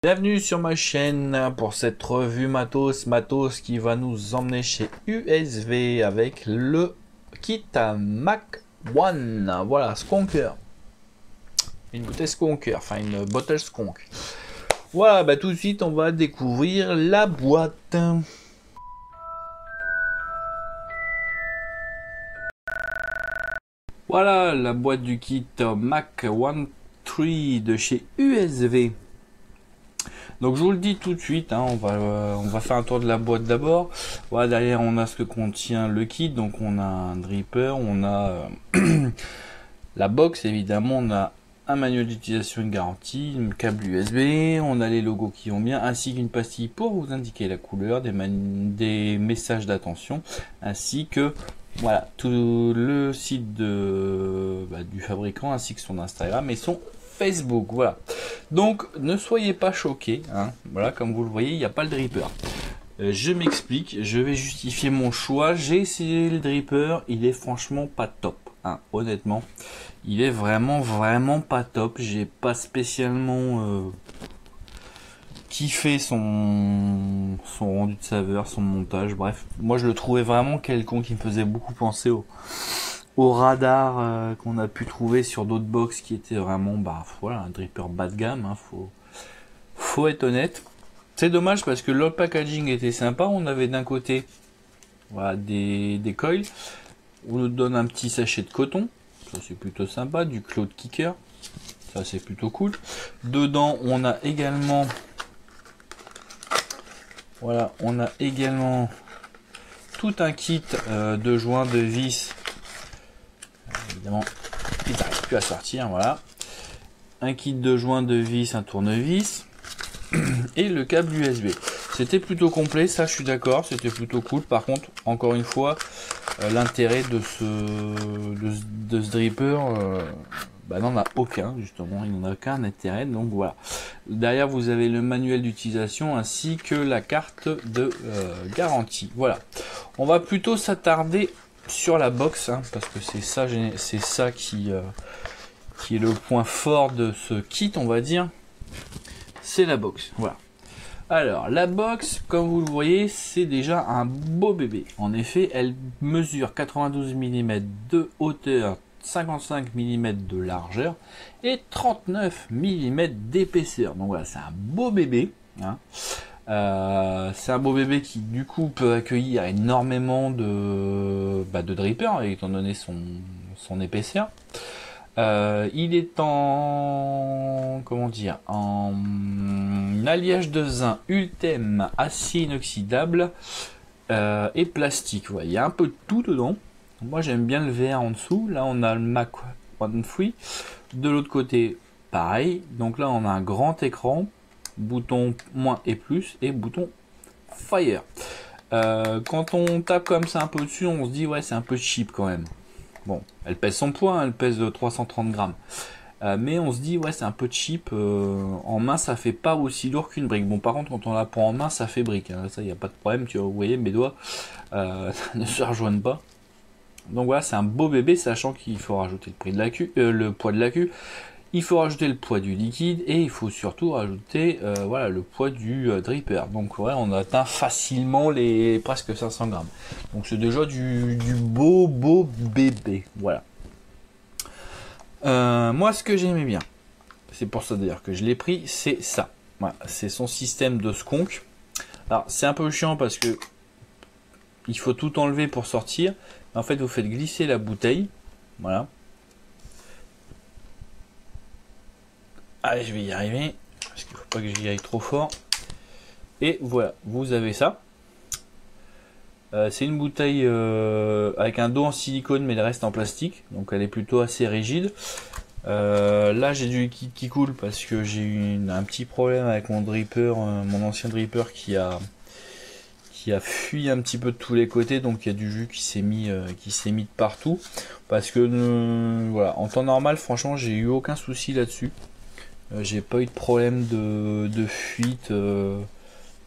Bienvenue sur ma chaîne pour cette revue matos qui va nous emmener chez USV avec le kit Mac One. Voilà, Skonker. Une bouteille Skonker, enfin une bottle Skunk. Voilà, bah tout de suite on va découvrir la boîte. Voilà la boîte du kit Mac One 3 de chez USV. Donc je vous le dis tout de suite, hein, on va faire un tour de la boîte d'abord. Voilà, derrière on a ce que contient le kit, donc on a un dripper, on a la box évidemment, on a un manuel d'utilisation de garantie, un câble USB, on a les logos qui vont bien, ainsi qu'une pastille pour vous indiquer la couleur, des messages d'attention, ainsi que voilà tout le site du fabricant, ainsi que son Instagram et son Facebook. Voilà, donc ne soyez pas choqués, hein. Voilà, comme vous le voyez, il n'y a pas le dripper. Je m'explique, je vais justifier mon choix. J'ai essayé le dripper, il est franchement pas top, hein. Honnêtement, il est vraiment pas top. J'ai pas spécialement kiffé son rendu de saveur, son montage. Bref, moi je le trouvais vraiment quelconque. Il me faisait beaucoup penser au radar qu'on a pu trouver sur d'autres box qui étaient vraiment voilà, un dripper bas de gamme, hein, faut être honnête. C'est dommage parce que le packaging était sympa. On avait d'un côté voilà, des coils, on nous donne un petit sachet de coton, ça c'est plutôt sympa, du Cloud Kicker, ça c'est plutôt cool. Dedans on a également voilà, on a également tout un kit de joints de vis. Évidemment, ils n'arrivent plus à sortir. Voilà, un kit de joints de vis, un tournevis et le câble USB. C'était plutôt complet, ça je suis d'accord, c'était plutôt cool. Par contre, encore une fois, l'intérêt de ce dripper n'en a aucun, justement, il n'en a aucun intérêt. Donc voilà, derrière vous avez le manuel d'utilisation ainsi que la carte de garantie. Voilà, on va plutôt s'attarder sur la box, hein, parce que c'est ça qui est le point fort de ce kit, on va dire. C'est la box. Voilà. Alors la box, comme vous le voyez, c'est déjà un beau bébé. En effet, elle mesure 92 mm de hauteur, 55 mm de largeur et 39 mm d'épaisseur. Donc voilà, c'est un beau bébé, hein. C'est un beau bébé qui du coup peut accueillir énormément de dripper, étant donné son épaisseur. Il est en alliage de zinc, ultème, acier inoxydable et plastique. Voilà, il y a un peu de tout dedans. Moi j'aime bien le VR en dessous. Là on a le Mac One 3. De l'autre côté pareil. Donc là on a un grand écran, bouton moins et plus et bouton fire. Quand on tape comme ça un peu dessus, on se dit ouais c'est un peu cheap quand même. Bon, elle pèse son poids, hein, elle pèse 330 grammes. Mais on se dit, ouais, c'est un peu cheap. En main, ça fait pas aussi lourd qu'une brique. Bon, par contre, quand on la prend en main, ça fait brique, hein. Ça, il n'y a pas de problème. Vous voyez, mes doigts ne se rejoignent pas. Donc voilà, c'est un beau bébé, sachant qu'il faut rajouter le poids de la queue. Il faut rajouter le poids du liquide et il faut surtout rajouter voilà, le poids du dripper. Donc voilà, on atteint facilement les presque 500 grammes. Donc c'est déjà du beau bébé. Voilà. Moi ce que j'aimais bien, c'est pour ça d'ailleurs que je l'ai pris, c'est ça. Voilà, c'est son système de skunk. Alors c'est un peu chiant parce que il faut tout enlever pour sortir. En fait vous faites glisser la bouteille. Voilà. Allez, je vais y arriver, parce qu'il ne faut pas que j'y aille trop fort. Et voilà, vous avez ça. C'est une bouteille avec un dos en silicone, mais le reste en plastique. Donc elle est plutôt assez rigide. Là, j'ai du liquide qui coule, parce que j'ai eu un petit problème avec mon dripper, mon ancien dripper qui a fui un petit peu de tous les côtés. Donc il y a du jus qui s'est mis de partout. Parce que voilà, en temps normal, franchement, j'ai eu aucun souci là-dessus. J'ai pas eu de problème de fuite.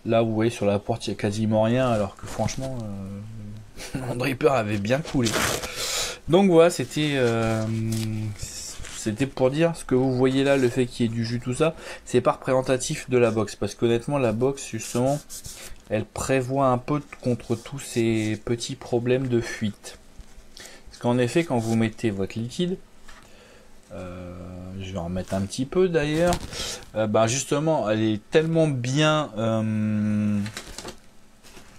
Là vous voyez sur la porte il y a quasiment rien, alors que franchement mon dripper avait bien coulé. Donc voilà, c'était c'était pour dire ce que vous voyez là, le fait qu'il y ait du jus, tout ça, c'est pas représentatif de la box, parce qu'honnêtement la box justement, elle prévoit un peu contre tous ces petits problèmes de fuite. Parce qu'en effet, quand vous mettez votre liquide, je vais en mettre un petit peu d'ailleurs, bah justement, elle est tellement bien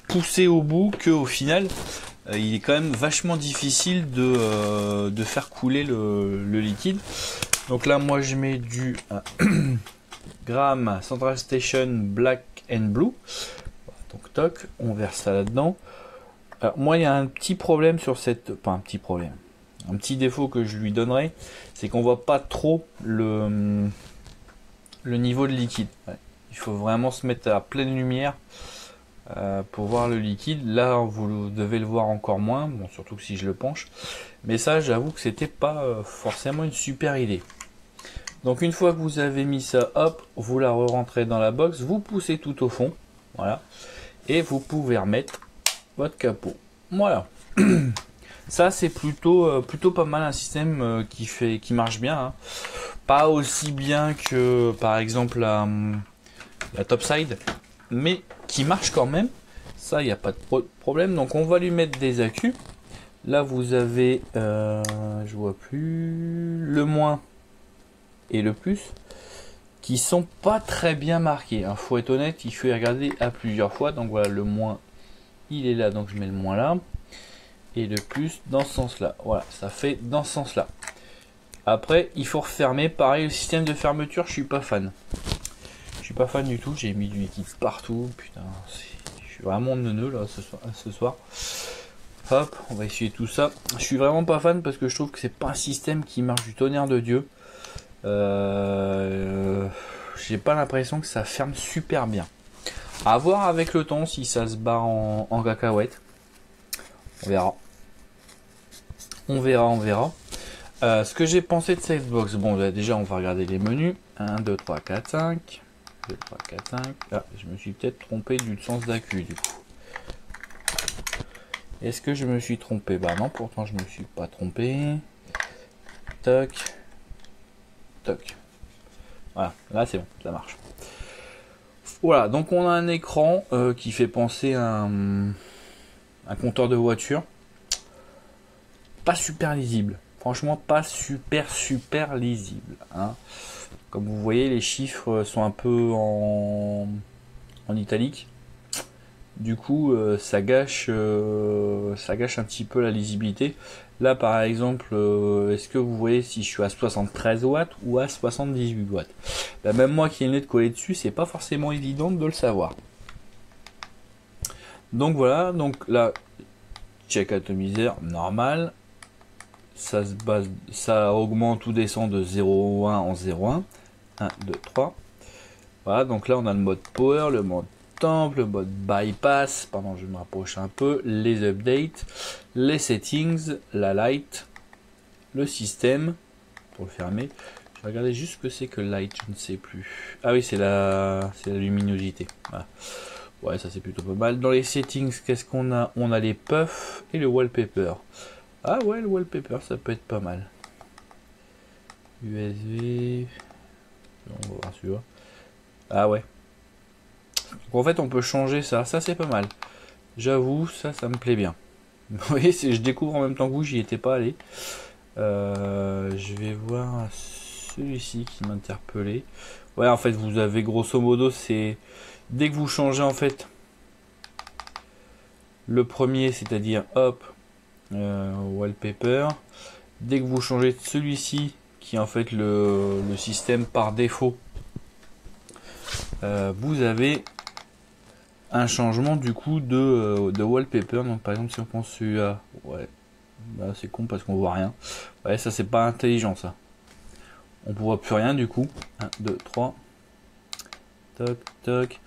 poussée au bout que au final, il est quand même vachement difficile de faire couler le liquide. Donc là, moi, je mets du Graham Central Station Black and Blue. Donc toc, on verse ça là-dedans. Moi, il y a un petit problème sur cette... Pas un petit problème. Un petit défaut que je lui donnerai, c'est qu'on voit pas trop le niveau de liquide. Ouais. Il faut vraiment se mettre à pleine lumière pour voir le liquide. Là, vous devez le voir encore moins, bon, surtout que si je le penche. Mais ça, j'avoue que c'était pas forcément une super idée. Donc une fois que vous avez mis ça, hop, vous la rentrez dans la box, vous poussez tout au fond, voilà, et vous pouvez remettre votre capot. Voilà. Ça c'est plutôt pas mal, un système qui marche bien, hein. Pas aussi bien que par exemple la topside, mais qui marche quand même. Ça, il n'y a pas de problème. Donc on va lui mettre des accus. Là vous avez je vois plus le moins et le plus qui sont pas très bien marqués, hein. Faut être honnête, il faut y regarder à plusieurs fois. Donc voilà, le moins il est là, donc je mets le moins là. Et le plus dans ce sens là, voilà, ça fait dans ce sens là. Après il faut refermer, pareil, le système de fermeture je suis pas fan, du tout. J'ai mis du liquide partout, putain, je suis vraiment neuneux là ce soir. Hop, on va essuyer tout ça. Je suis vraiment pas fan parce que je trouve que c'est pas un système qui marche du tonnerre de Dieu. J'ai pas l'impression que ça ferme super bien. À voir avec le temps si ça se barre en cacahuète. On verra. On verra. Ce que j'ai pensé de cette box, bon, déjà on va regarder les menus. 1, 2, 3, 4, 5. 2, 3, 4, 5. Ah, je me suis peut-être trompé du sens d'accu du coup. Est-ce que je me suis trompé? Bah non, pourtant je me suis pas trompé. Toc. Toc. Voilà, là c'est bon, ça marche. Voilà, donc on a un écran qui fait penser à un compteur de voiture. Pas super lisible. Franchement, pas super lisible, hein. Comme vous voyez, les chiffres sont un peu en italique. Du coup, ça gâche un petit peu la lisibilité. Là, par exemple, est-ce que vous voyez si je suis à 73 watts ou à 78 watts? Là, même moi qui ai le nez de coller dessus, c'est pas forcément évident de le savoir. Donc voilà, donc là, check atomiseur normal. Ça se base, ça augmente ou descend de 0,1 en 0,1. 1, 2, 3. Voilà, donc là on a le mode power, le mode temp, le mode bypass, pardon je me rapproche un peu, les updates, les settings, la light, le système, pour le fermer. Je vais regarder juste ce que c'est que light, je ne sais plus. Ah oui, c'est la luminosité. Voilà. Ouais, ça c'est plutôt pas mal. Dans les settings, qu'est-ce qu'on a? On a les puffs et le wallpaper. Ah ouais, le wallpaper, ça peut être pas mal. USB. On va voir celui-là. Ah ouais. Donc en fait, on peut changer ça. Ça, c'est pas mal. J'avoue, ça me plaît bien. Vous voyez, je découvre en même temps que vous, j'y étais pas allé. Je vais voir celui-ci qui m'interpellait. Ouais, en fait, vous avez grosso modo, c'est dès que vous changez en fait le premier, c'est-à-dire hop, wallpaper. Dès que vous changez celui-ci, qui est en fait le système par défaut, vous avez un changement du coup de wallpaper. Donc par exemple si on prend celui-là, ouais, bah, c'est con parce qu'on voit rien. Ouais, ça c'est pas intelligent ça. On ne voit plus rien du coup. 1, 2, 3. Toc, toc.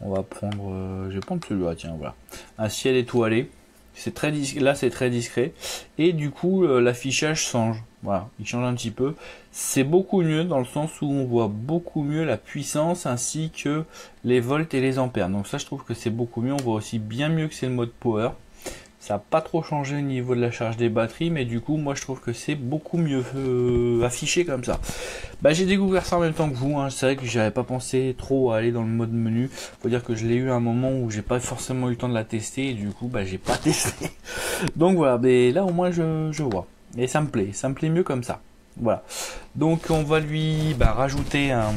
On va prendre, je vais prendre celui-là, tiens, voilà. Un ciel étoilé. C'est très discret, là c'est très discret. Et du coup l'affichage change. Voilà, il change un petit peu. C'est beaucoup mieux dans le sens où on voit beaucoup mieux la puissance ainsi que les volts et les ampères. Donc ça je trouve que c'est beaucoup mieux. On voit aussi bien mieux que c'est le mode power. Ça n'a pas trop changé au niveau de la charge des batteries, mais du coup, moi je trouve que c'est beaucoup mieux affiché comme ça. Bah, j'ai découvert ça en même temps que vous, hein. C'est vrai que j'avais pas pensé trop à aller dans le mode menu. Faut dire que je l'ai eu à un moment où j'ai pas forcément eu le temps de la tester, et du coup, bah, j'ai pas testé. Donc voilà, mais là au moins je vois. Et ça me plaît mieux comme ça. Voilà. Donc on va lui rajouter un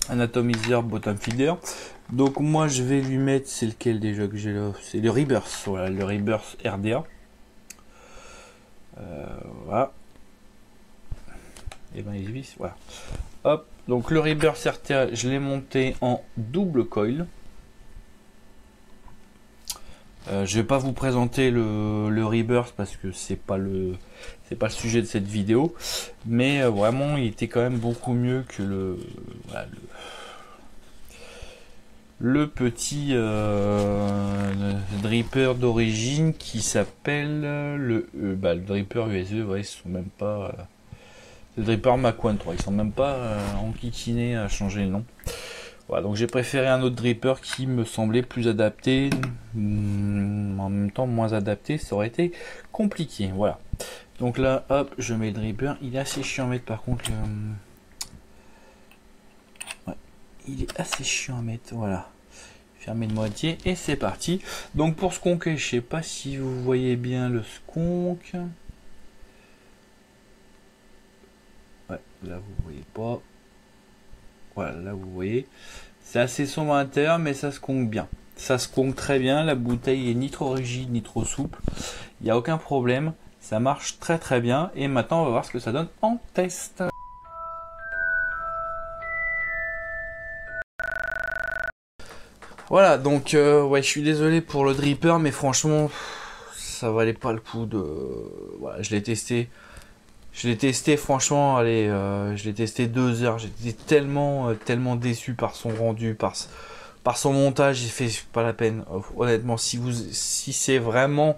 atomiseur bottom feeder. Donc moi je vais lui mettre, c'est lequel déjà que j'ai là, c'est le Rebirth, voilà, le Rebirth RDA. Voilà. Et ben les vis, voilà. Hop, donc le Rebirth RDA, je l'ai monté en double coil. Je vais pas vous présenter le Rebirth parce que c'est pas le sujet de cette vidéo, mais vraiment il était quand même beaucoup mieux que voilà, le petit dripper d'origine qui s'appelle le dripper USB. Ouais, ils sont même pas le dripper Mach 1 3, ils sont même pas enquiquinés à changer le nom. Voilà, donc j'ai préféré un autre dripper qui me semblait plus adapté, en même temps moins adapté, ça aurait été compliqué. Voilà, donc là hop, je mets le dripper. Il est assez chiant à mettre par contre, ouais, il est assez chiant à mettre. Voilà, fermé de moitié et c'est parti. Donc pour sconker, je sais pas si vous voyez bien le sconk. Ouais, là vous voyez pas. Voilà, là vous voyez. C'est assez sombre à l'intérieur, mais ça se conque bien. Ça se conque très bien. La bouteille est ni trop rigide ni trop souple. Il n'y a aucun problème. Ça marche très très bien. Et maintenant, on va voir ce que ça donne en test. Voilà, donc ouais, je suis désolé pour le dripper, mais franchement, ça valait pas le coup de. Voilà, je l'ai testé. Je l'ai testé, franchement, allez, je l'ai testé 2 heures. J'étais tellement déçu par son rendu, par son montage. J'ai fait pas la peine. Honnêtement, si c'est vraiment,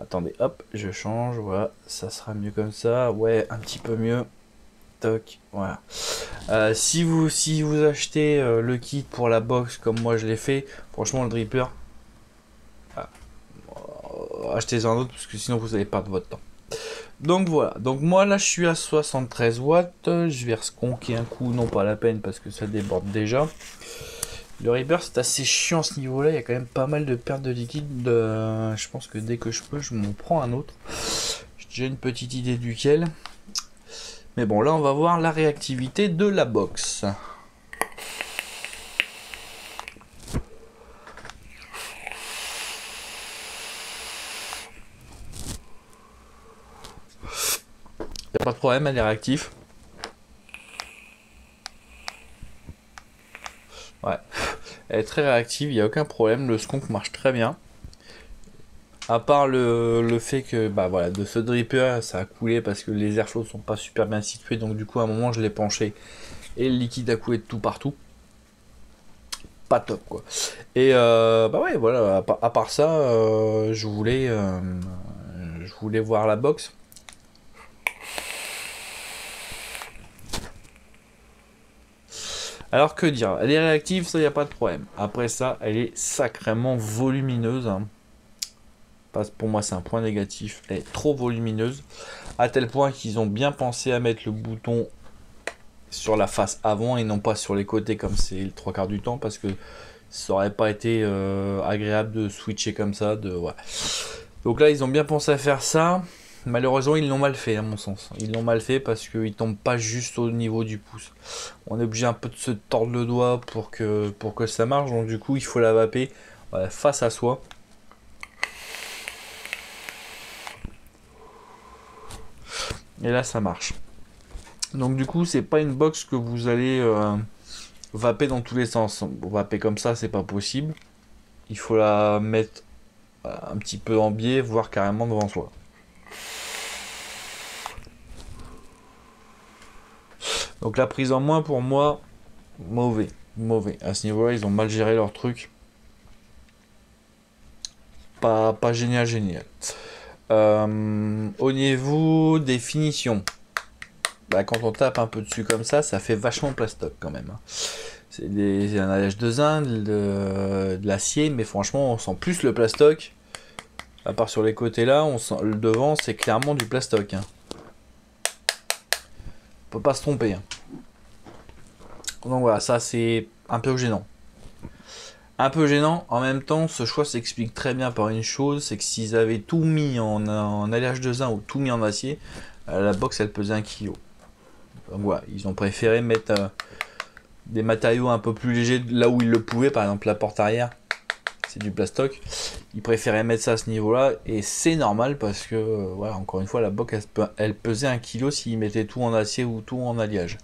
attendez, hop, je change. Voilà, ça sera mieux comme ça. Ouais, un petit peu mieux. Toc, voilà. Si vous achetez le kit pour la box comme moi je l'ai fait, franchement le dripper, achetez un autre parce que sinon vous allez perdre votre temps. Donc voilà, donc moi là je suis à 73 watts, je vais resconquer un coup, non pas la peine parce que ça déborde déjà. Le Rebirth c'est assez chiant à ce niveau là, il y a quand même pas mal de pertes de liquide, je pense que dès que je peux je m'en prends un autre. J'ai déjà une petite idée duquel. Mais bon là on va voir la réactivité de la box. Y a pas de problème, elle est réactive. Ouais, elle est très réactive, il n'y a aucun problème, le skunk marche très bien. À part le fait que voilà, de ce dripper ça a coulé parce que les airs chauds sont pas super bien situés, donc du coup à un moment je l'ai penché et le liquide a coulé de tout partout. Pas top quoi. Et ouais voilà, à part ça, je voulais voir la box. Alors que dire, elle est réactive, ça y a pas de problème. Après ça, elle est sacrément volumineuse. Hein. Pour moi, c'est un point négatif. Elle est trop volumineuse, à tel point qu'ils ont bien pensé à mettre le bouton sur la face avant et non pas sur les côtés comme c'est le 3/4 du temps, parce que ça aurait pas été agréable de switcher comme ça. Ouais. Donc là, ils ont bien pensé à faire ça. Malheureusement, ils l'ont mal fait, à mon sens. Ils l'ont mal fait parce qu'ils tombent pas juste au niveau du pouce. On est obligé un peu de se tordre le doigt pour que ça marche. Donc du coup, il faut la vaper face à soi. Et là, ça marche. Donc du coup, c'est pas une box que vous allez vaper dans tous les sens. Vaper comme ça, c'est pas possible. Il faut la mettre un petit peu en biais, voire carrément devant soi. Donc la prise en main pour moi, mauvais. À ce niveau-là, ils ont mal géré leur truc. Pas génial. Au niveau des finitions, quand on tape un peu dessus comme ça fait vachement plastoc quand même. Hein. C'est un alliage de zinc, de l'acier, mais franchement on sent plus le plastoc. À part sur les côtés là, on sent le devant, c'est clairement du plastoc. Hein. On peut pas se tromper. Hein. Donc voilà, ça c'est un peu gênant. Un peu gênant, en même temps, ce choix s'explique très bien par une chose, c'est que s'ils avaient tout mis en alliage de zinc ou tout mis en acier, la box elle pesait 1 kg. Donc voilà, ils ont préféré mettre des matériaux un peu plus légers là où ils le pouvaient, par exemple la porte arrière, c'est du plastoc. Ils préféraient mettre ça à ce niveau-là, et c'est normal parce que, voilà, encore une fois, la box elle pesait 1 kg s'ils mettaient tout en acier ou tout en alliage.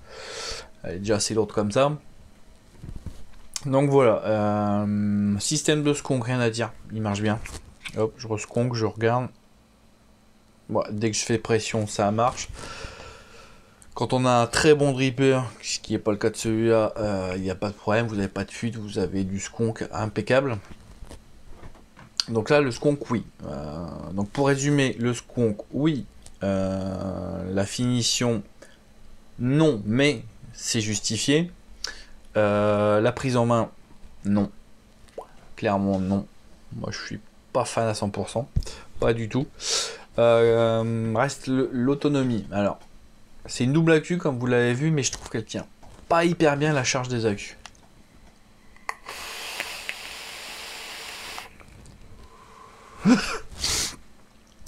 Elle est déjà assez lourde comme ça. Donc voilà, système de sconk, rien à dire, il marche bien. Hop, je resconk, je regarde. Bon, dès que je fais pression, ça marche. Quand on a un très bon dripper, ce qui n'est pas le cas de celui-là, il n'y a pas de problème, vous n'avez pas de fuite, vous avez du sconk impeccable. Donc là, le sconk, oui. Donc pour résumer, le sconk, oui. La finition, non, mais c'est justifié. La prise en main, non. Clairement, non. Moi, je suis pas fan à 100%. Pas du tout. Reste l'autonomie. Alors, c'est une double accu, comme vous l'avez vu, mais je trouve qu'elle tient pas hyper bien la charge des accus.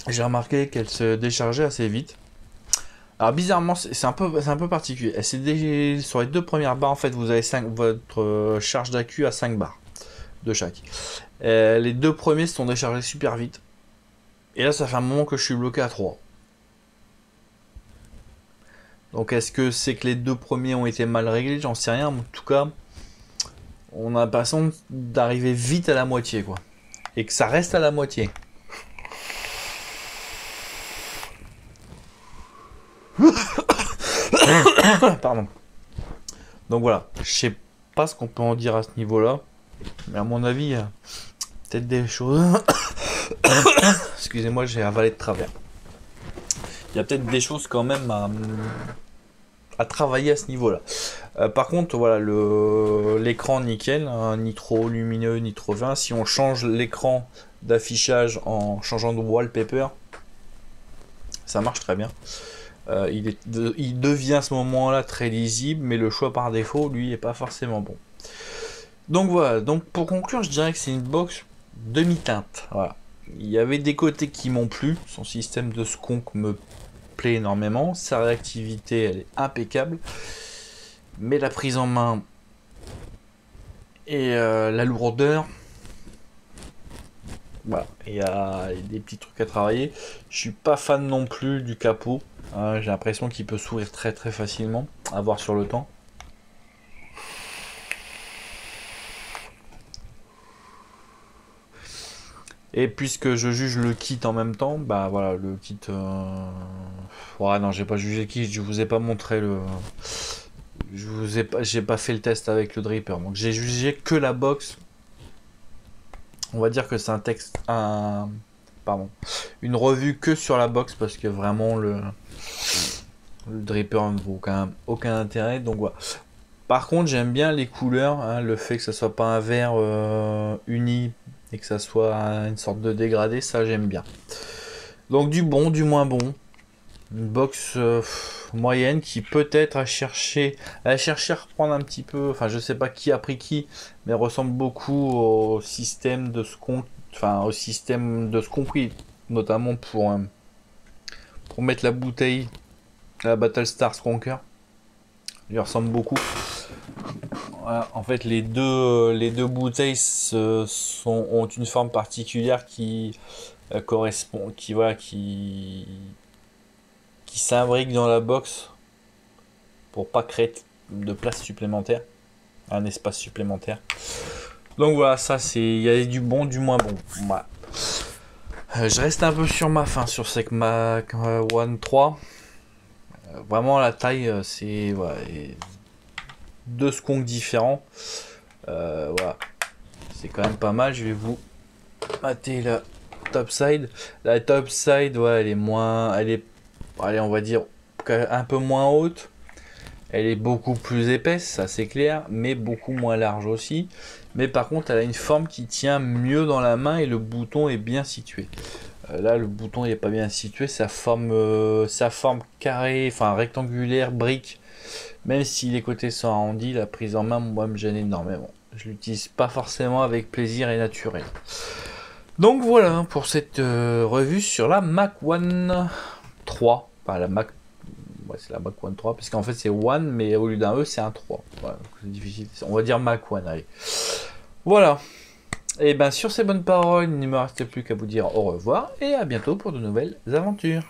J'ai remarqué qu'elle se déchargeait assez vite. Alors bizarrement, c'est un peu particulier. Sur les deux premières barres, en fait, vous avez votre charge d'accu à 5 barres de chaque. Les deux premiers se sont déchargés super vite. Et là, ça fait un moment que je suis bloqué à 3. Donc est-ce que c'est que les deux premiers ont été mal réglés? J'en sais rien. Mais en tout cas, on a l'impression d'arriver vite à la moitié, quoi. Et que ça reste à la moitié. Pardon. Donc voilà, je sais pas ce qu'on peut en dire à ce niveau-là, mais à mon avis, il y a peut-être des choses. Excusez-moi, j'ai avalé de travers. Il y a peut-être des choses quand même à travailler à ce niveau-là. Par contre, voilà, l'écran nickel, hein, ni trop lumineux, ni trop fin. Si on change l'écran d'affichage en changeant de wallpaper, ça marche très bien. Il devient à ce moment-là très lisible, mais le choix par défaut, lui, est pas forcément bon. Donc voilà, donc pour conclure, je dirais que c'est une box demi-teinte. Voilà. Il y avait des côtés qui m'ont plu, son système de sconk me plaît énormément, sa réactivité elle est impeccable, mais la prise en main et la lourdeur, voilà, il y a des petits trucs à travailler. Je suis pas fan non plus du capot. J'ai l'impression qu'il peut s'ouvrir très très facilement, à voir sur le temps. Et puisque je juge le kit en même temps, bah voilà, le kit... Ouais, non, j'ai pas jugé le kit, je vous ai pas montré le... J'ai pas fait le test avec le dripper, donc j'ai jugé que la box. On va dire que c'est pardon, une revue que sur la box, parce que vraiment le dripper ne vaut aucun intérêt. Donc voilà. Par contre, j'aime bien les couleurs, hein, le fait que ça soit pas un vert uni et que ça soit une sorte de dégradé, ça j'aime bien. Donc du bon, du moins bon. Une box moyenne qui peut-être a cherché à reprendre un petit peu, enfin je sais pas qui a pris qui, mais ressemble beaucoup au système de sconk, notamment pour mettre la bouteille à la Battlestar Skonker. Il ressemble beaucoup. Voilà, en fait les deux bouteilles ont une forme particulière qui correspond, qui s'imbrique dans la box pour pas créer de place supplémentaire, un espace supplémentaire. Donc voilà, ça c'est, il y a du bon, du moins bon. Voilà. Je reste un peu sur ma faim sur cette Mac One 3. Vraiment la taille, c'est voilà, deux sconks différents. Voilà, c'est quand même pas mal. Je vais vous mater la topside. La topside, ouais, elle est, allez, on va dire un peu moins haute, Elle est beaucoup plus épaisse, ça c'est clair, mais beaucoup moins large aussi. Mais par contre, elle a une forme qui tient mieux dans la main et le bouton est bien situé. Là, le bouton n'est pas bien situé, sa forme carrée, enfin rectangulaire, brique. Même si les côtés sont arrondis, la prise en main, moi, me gêne énormément. Je l'utilise pas forcément avec plaisir et naturel. Donc voilà pour cette revue sur la Mac One 3. Enfin, la Mac, ouais, c'est la Mac One 3, parce qu'en fait c'est One, mais au lieu d'un E, c'est un 3. Voilà, c'est difficile. On va dire Mac One, allez. Voilà. Et bien sur ces bonnes paroles, il ne me reste plus qu'à vous dire au revoir et à bientôt pour de nouvelles aventures.